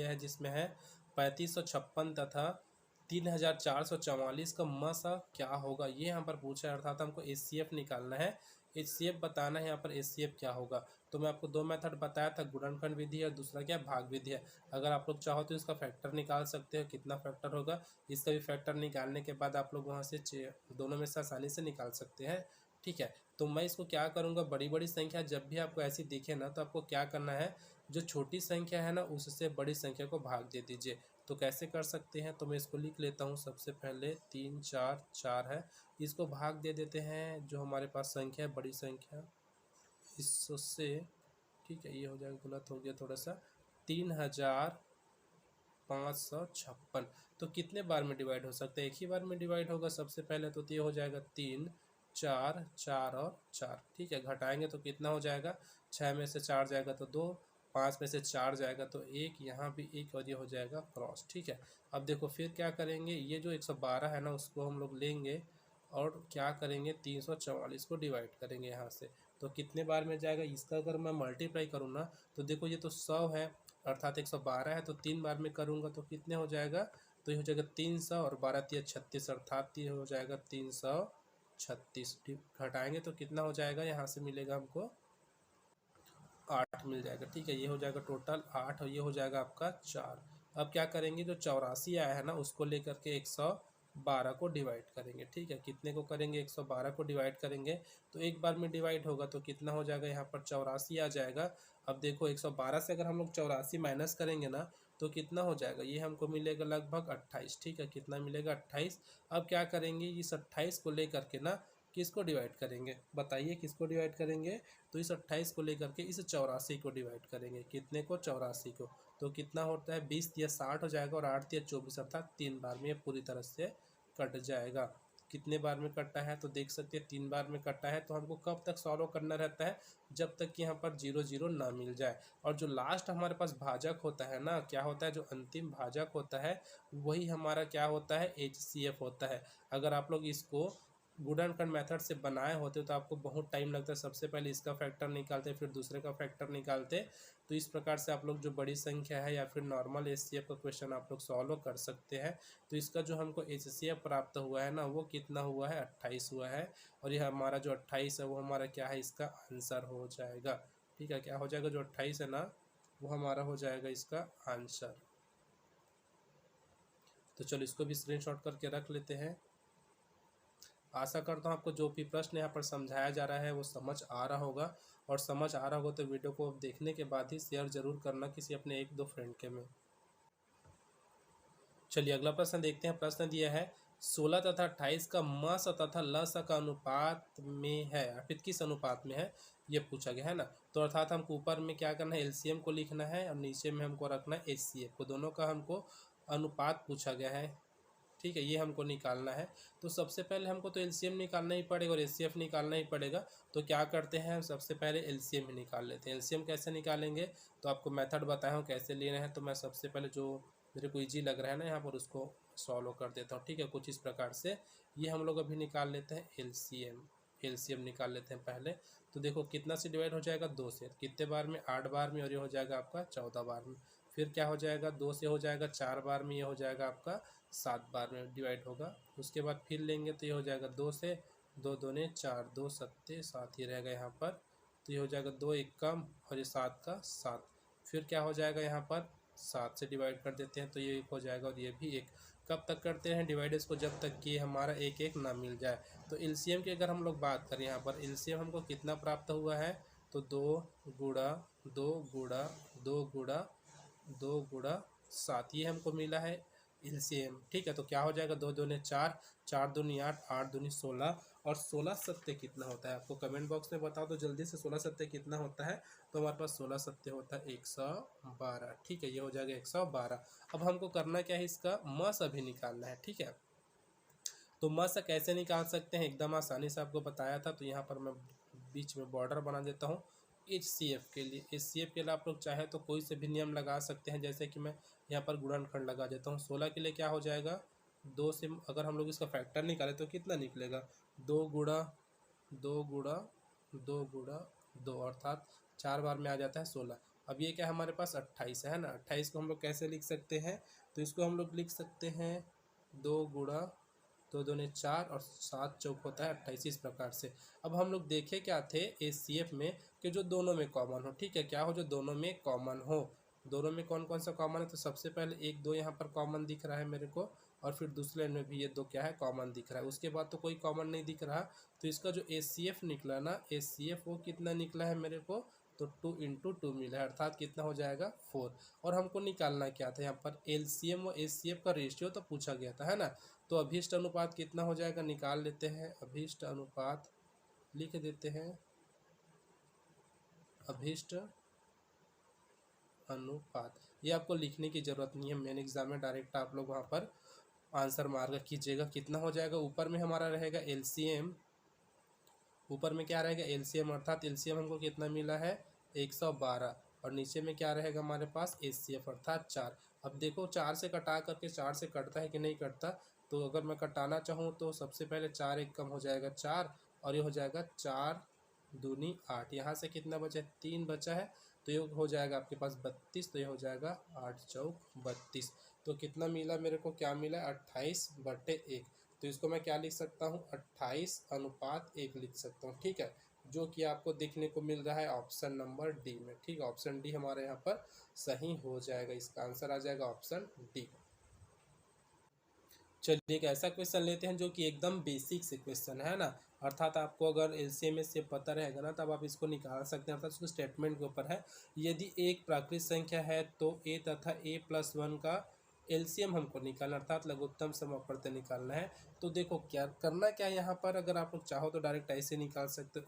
है जिसमें है 3556 तथा 3444 का मसा क्या होगा, ये यहाँ पर पूछा है। अर्थात हमको HCF निकालना है, HCF बताना है यहाँ पर HCF क्या होगा। तो मैं आपको दो मेथड बताया था, गुणनखंड विधि और दूसरा क्या भाग विधि है। अगर आप लोग चाहो तो इसका फैक्टर निकाल सकते हो, कितना फैक्टर होगा इसका भी फैक्टर निकालने के बाद आप लोग वहाँ से दोनों में से आसानी से निकाल सकते हैं। ठीक है, तो मैं इसको क्या करूँगा, बड़ी बड़ी संख्या जब भी आपको ऐसी दिखे ना, तो आपको क्या करना है, जो छोटी संख्या है ना उससे बड़ी संख्या को भाग दे दीजिए। तो कैसे कर सकते हैं, तो मैं इसको लिख लेता हूँ। सबसे पहले 3 4 4 है, इसको भाग दे देते हैं जो हमारे पास संख्या है, बड़ी संख्या इससे। ठीक है, ये हो जाएगा, गलत हो गया थोड़ा सा, 3556। तो कितने बार में डिवाइड हो सकता है, एक ही बार में डिवाइड होगा सबसे पहले। तो ये हो जाएगा 3 4 4 और 4। ठीक है, घटाएंगे तो कितना हो जाएगा, 6 में से 4 जाएगा तो 2, 5 में से 4 जाएगा तो 1, यहाँ भी 1 और ये हो जाएगा क्रॉस। ठीक है, अब देखो फिर क्या करेंगे, ये जो 112 है ना उसको हम लोग लेंगे और क्या करेंगे, 344 को डिवाइड करेंगे यहाँ से। तो कितने बार में जाएगा, इसका अगर मैं मल्टीप्लाई करूँ ना, तो देखो ये तो 100 है, अर्थात 112 है, तो 3 बार में करूँगा तो कितने हो जाएगा, तो ये हो जाएगा 300 और 12 3 36, अर्थात ये हो जाएगा 336। घटाएंगे तो कितना हो जाएगा, यहाँ से मिलेगा हमको 8 मिल जाएगा। ठीक है, ये हो जाएगा टोटल 8 और ये हो जाएगा आपका 4। अब क्या करेंगे, जो 84 आया है ना उसको लेकर के 112 को डिवाइड करेंगे। ठीक है, कितने को करेंगे, 112 को डिवाइड करेंगे तो एक बार में डिवाइड होगा तो कितना हो जाएगा, यहाँ पर 84 आ जाएगा। अब देखो 112 से अगर हम लोग 84 माइनस करेंगे ना तो कितना हो जाएगा, ये हमको मिलेगा लगभग 28। ठीक है, कितना मिलेगा, 28। अब क्या करेंगे, इस 28 को लेकर के ना किसको डिवाइड करेंगे, बताइए किसको डिवाइड करेंगे, तो इस 28 को लेकर के इस 84 को डिवाइड करेंगे। कितने को, 84 को। तो कितना होता है, 20 या 60 हो जाएगा और 8 या 24, अर्थात 3 बार में ये पूरी तरह से कट जाएगा। कितने बार में कटा है, तो देख सकते हैं 3 बार में कटा है। तो हमको कब तक सॉल्व करना रहता है, जब तक कि यहाँ पर 0 0 ना मिल जाए। और जो लास्ट हमारे पास भाजक होता है ना, क्या होता है, जो अंतिम भाजक होता है वही हमारा क्या होता है, HCF होता है। अगर आप लोग इसको गुणनखंड मेथड से बनाए होते तो आपको बहुत टाइम लगता है, सबसे पहले इसका फैक्टर निकालते फिर दूसरे का फैक्टर निकालते। तो इस प्रकार से आप लोग जो बड़ी संख्या है या फिर नॉर्मल HCF का क्वेश्चन आप लोग सॉल्व कर सकते हैं। तो इसका जो हमको HCF प्राप्त हुआ है ना वो कितना हुआ है, 28 हुआ है। और यह हमारा जो 28 है वो हमारा क्या है, इसका आंसर हो जाएगा। ठीक है, क्या हो जाएगा, जो 28 है ना वो हमारा हो जाएगा इसका आंसर। तो चलो इसको भी स्क्रीनशॉट करके रख लेते हैं। आशा करता हूँ आपको जो भी प्रश्न यहाँ पर समझाया जा रहा है वो समझ आ रहा होगा, और समझ आ रहा होगा तो वीडियो को देखने के बाद ही शेयर जरूर करना किसी अपने 1-2 फ्रेंड के में। चलिए अगला प्रश्न देखते हैं। प्रश्न दिया है 16 तथा 28 का मस तथा लस का अनुपात में है, फिर किस अनुपात में है ये पूछा गया है ना। तो अर्थात हमको ऊपर में क्या करना है, LCM को लिखना है और नीचे में हमको रखना है HCF को, दोनों का हमको अनुपात पूछा गया है। ठीक है, ये हमको निकालना है। तो सबसे पहले हमको तो LCM निकालना ही पड़ेगा और HCF निकालना ही पड़ेगा। तो क्या करते हैं, हम सबसे पहले LCM ही निकाल लेते हैं। LCM कैसे निकालेंगे, तो आपको मेथड बताया हूँ कैसे लेना है। तो मैं सबसे पहले जो मेरे को ईजी लग रहा है ना यहाँ पर उसको सॉल्व कर देता हूँ। ठीक है, कुछ इस प्रकार से ये हम लोग अभी निकाल लेते हैं LCM निकाल लेते हैं पहले। तो देखो कितना से डिवाइड हो जाएगा, 2 से। कितने बार में, 8 बार में, और ये हो जाएगा आपका 14 बार में। फिर क्या हो जाएगा, 2 से हो जाएगा 4 बार में, ये हो जाएगा आपका 7 बार में डिवाइड होगा। उसके बाद फिर लेंगे तो ये हो जाएगा 2 से, 2 दूने 4, 2 सत्ते 7 ही रहेगा यहाँ पर। तो ये हो जाएगा 2 1 कम और ये 7 का 7। फिर क्या हो जाएगा, यहाँ पर 7 से डिवाइड कर देते हैं तो ये 1 हो जाएगा और ये भी 1। कब तक करते हैं डिवाइड इसको, जब तक कि हमारा 1 1 ना मिल जाए। तो LCM की अगर हम लोग बात करें, यहाँ पर LCM हमको कितना प्राप्त हुआ है, तो 2 गुणा 2 गुणा 2 गुणा 2 गुणा 7 ये हमको मिला है LCM। ठीक है, तो क्या हो जाएगा, 2 दूने 4, 4 दूनी 8, 8 दूनी 16, और 16 सत्ते कितना होता है आपको कमेंट बॉक्स में बताओ तो जल्दी से। 16 सत्ते कितना होता है, तो हमारे पास 16 सत्ते होता है 112। ठीक है, ये हो जाएगा 112। अब हमको करना क्या है, इसका मस अभी निकालना है। ठीक है, तो मस कैसे निकाल सकते हैं, एकदम आसानी से आपको बताया था। तो यहाँ पर मैं बीच में बॉर्डर बना देता हूँ HCF के लिए। HCF के लिए आप लोग चाहे तो कोई से भी नियम लगा सकते हैं, जैसे कि मैं यहाँ पर गुणनखंड लगा देता हूँ। 16 के लिए क्या हो जाएगा, 2 से अगर हम लोग इसका फैक्टर निकालें तो कितना निकलेगा, 2 गुणा 2 गुणा 2 गुणा 2, अर्थात 4 बार में आ जाता है 16। अब ये क्या है हमारे पास 28 है ना। 28 को हम लोग कैसे लिख सकते हैं, तो इसको हम लोग लिख सकते हैं 2 गुणा 2 दूनी 4 और 7 चौक होता है 28, इस प्रकार से। अब हम लोग देखे क्या थे HCF में कि जो दोनों में कॉमन हो, ठीक है, क्या हो जो दोनों में कॉमन हो। दोनों में कौन कौन सा कॉमन है, तो सबसे पहले 1 2 यहाँ पर कॉमन दिख रहा है मेरे को, और फिर दूसरे में भी ये 2 क्या है कॉमन दिख रहा है। उसके बाद तो कोई कॉमन नहीं दिख रहा, तो इसका जो HCF निकला ना, HCF वो कितना निकला है मेरे को, तो 2 × 2 मिला है, अर्थात कितना हो जाएगा 4। और हमको निकालना क्या था यहाँ पर, LCM और HCF का रेशियो तो पूछा गया था है ना। तो अभीष्ट अनुपात कितना हो जाएगा, निकाल लेते हैं। अभीष्ट अनुपात लिख देते हैं, अभीष्ट अनुपात। ये आपको लिखने की ज़रूरत नहीं है, मेन एग्जाम में डायरेक्ट आप लोग वहाँ पर आंसर मार कर कीजिएगा। कितना हो जाएगा, ऊपर में हमारा रहेगा LCM, ऊपर में क्या रहेगा LCM, अर्थात LCM हमको कितना मिला है 112, और नीचे में क्या रहेगा हमारे पास HCF अर्थात 4। अब देखो 4 से कटा करके 4 से कटता है कि नहीं कटता, तो अगर मैं कटाना चाहूँ तो सबसे पहले 4 एक कम हो जाएगा 4, और ये हो जाएगा 4 दूनी 8। यहाँ से कितना बचा, 3 बचा है, तो ये हो जाएगा आपके पास 32, तो ये हो जाएगा 8 चौक 32। तो कितना मिला मेरे को, क्या मिला 28/1। तो इसको मैं क्या लिख सकता हूँ, 28:1 लिख सकता हूँ, ठीक है, जो कि आपको देखने को मिल रहा है ऑप्शन नंबर डी में। ठीक है, ऑप्शन डी हमारे यहाँ पर सही हो जाएगा, इसका आंसर आ जाएगा ऑप्शन डी। चलिए एक ऐसा क्वेश्चन लेते हैं जो कि एकदम बेसिक से क्वेश्चन है ना, अर्थात आपको अगर LCM से पता रहेगा ना तब आप इसको निकाल सकते हैं, अर्थात उसको स्टेटमेंट के ऊपर है। यदि एक प्राकृत संख्या है तो A तथा A+1 का LCM हमको निकालना, अर्थात लघुत्तम समापवर्त निकालना है। तो देखो क्या करना, क्या यहाँ पर अगर आप लोग चाहो तो डायरेक्ट ऐसे निकाल सकते हो,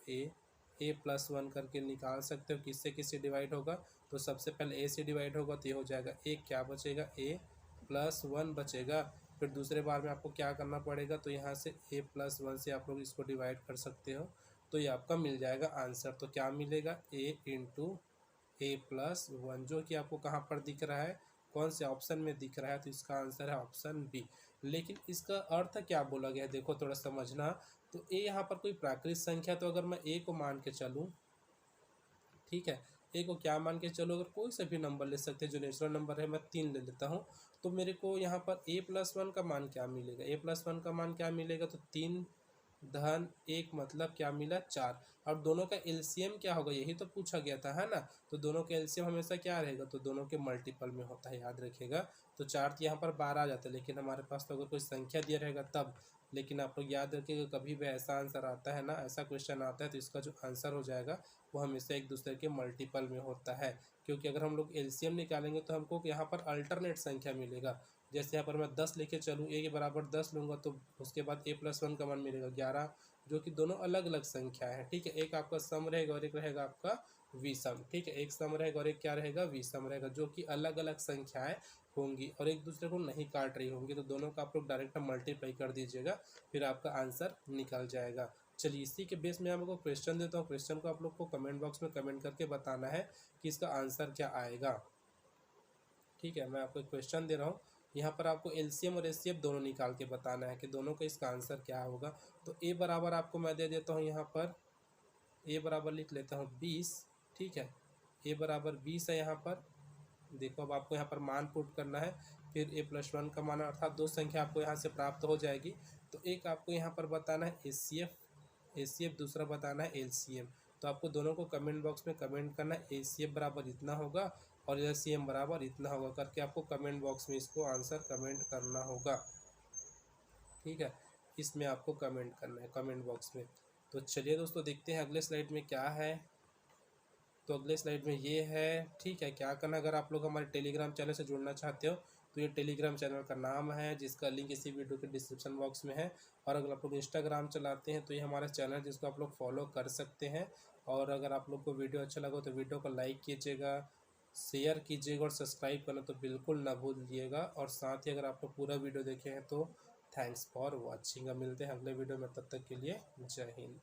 A+1 करके निकाल सकते हो। किससे किससे डिवाइड होगा, तो सबसे पहले A से डिवाइड होगा तो ये हो जाएगा एक, क्या बचेगा A+1 बचेगा। फिर दूसरे बार में आपको क्या करना पड़ेगा, तो यहाँ से A+1 से आप लोग इसको डिवाइड कर सकते हो, तो ये आपका मिल जाएगा आंसर। तो क्या मिलेगा A × A+1, जो कि आपको कहाँ पर दिख रहा है, कौन से ऑप्शन में दिख रहा है, तो इसका आंसर है ऑप्शन बी। लेकिन इसका अर्थ क्या बोला गया है, देखो थोड़ा समझना। तो A यहाँ पर कोई प्राकृत संख्या, तो अगर मैं A को मान के चलूँ, ठीक है, A को क्या मान के चलो, अगर कोई सा भी नंबर ले सकते हैं, जो नेचुरल नंबर है मैं 3 ले लेता हूँ, तो मेरे को यहाँ पर A+1 का मान क्या मिलेगा, A+1 का मान क्या मिलेगा, तो 3 धन 1 मतलब क्या मिला 4। और दोनों का LCM क्या होगा, यही तो पूछा गया था है ना। तो दोनों का LCM हमेशा क्या रहेगा, तो दोनों के मल्टीपल में होता है, याद रखिएगा। तो 4 तो यहाँ पर 12 आ जाता है, लेकिन हमारे पास तो अगर कोई संख्या दिया रहेगा तब। लेकिन आप लोग याद रखिएगा, कभी भी ऐसा आंसर आता है ना, ऐसा क्वेश्चन आता है, तो इसका जो आंसर हो जाएगा वो हमेशा एक दूसरे के मल्टीपल में होता है। क्योंकि अगर हम लोग LCM निकालेंगे तो हमको यहाँ पर अल्टरनेट संख्या मिलेगा। जैसे यहाँ पर मैं 10 लेके चलूँ, A के बराबर 10 लूँगा, तो उसके बाद A+1 का मान मिलेगा 11, जो कि दोनों अलग अलग संख्या है। ठीक है, एक आपका सम रहेगा और एक रहेगा आपका विषम। ठीक है, एक सम रहेगा और एक क्या रहेगा, विषम रहेगा, जो कि अलग अलग संख्याएं होंगी और एक दूसरे को नहीं काट रही होंगी। तो दोनों का आप लोग डायरेक्ट मल्टीप्लाई कर दीजिएगा, फिर आपका आंसर निकल जाएगा। चलिए इसी के बेस में मैं आपको क्वेश्चन देता हूँ। क्वेश्चन को आप लोग को कमेंट बॉक्स में कमेंट करके बताना है कि इसका आंसर क्या आएगा। ठीक है, मैं आपको एक क्वेश्चन दे रहा हूँ, यहाँ पर आपको LCM और HCF दोनों निकाल के बताना है कि दोनों का इसका आंसर क्या होगा। तो A बराबर आपको मैं दे देता हूँ, यहाँ पर A बराबर लिख लेता हूँ 20। ठीक है, A बराबर 20 है यहाँ पर। देखो अब आपको यहाँ पर मान पुट करना है, फिर A+1 का मान, अर्थात दो संख्या आपको यहाँ से प्राप्त हो जाएगी। तो एक आपको यहाँ पर बताना है HCF, दूसरा बताना है LCM। तो आपको दोनों को कमेंट बॉक्स में कमेंट करना है, HCF बराबर इतना होगा और LCM बराबर इतना होगा करके आपको कमेंट बॉक्स में इसको आंसर कमेंट करना होगा। ठीक है, इसमें आपको कमेंट करना है कमेंट बॉक्स में। तो चलिए दोस्तों देखते हैं अगले स्लाइड में क्या है। तो अगले स्लाइड में ये है। ठीक है, क्या करना, अगर आप लोग हमारे टेलीग्राम चैनल से जुड़ना चाहते हो तो ये टेलीग्राम चैनल का नाम है, जिसका लिंक इसी वीडियो के डिस्क्रिप्शन बॉक्स में है। और अगर आप लोग इंस्टाग्राम चलाते हैं तो ये हमारा चैनल है, जिसको आप लोग फॉलो कर सकते हैं। और अगर आप लोग को वीडियो अच्छा लगा तो वीडियो को लाइक कीजिएगा, शेयर कीजिएगा और सब्सक्राइब करना तो बिल्कुल ना भूलिएगा। और साथ ही अगर आप लोग पूरा वीडियो देखे हैं तो थैंक्स फॉर वॉचिंग। मिलते हैं अगले वीडियो में, तब तक के लिए जय हिंद।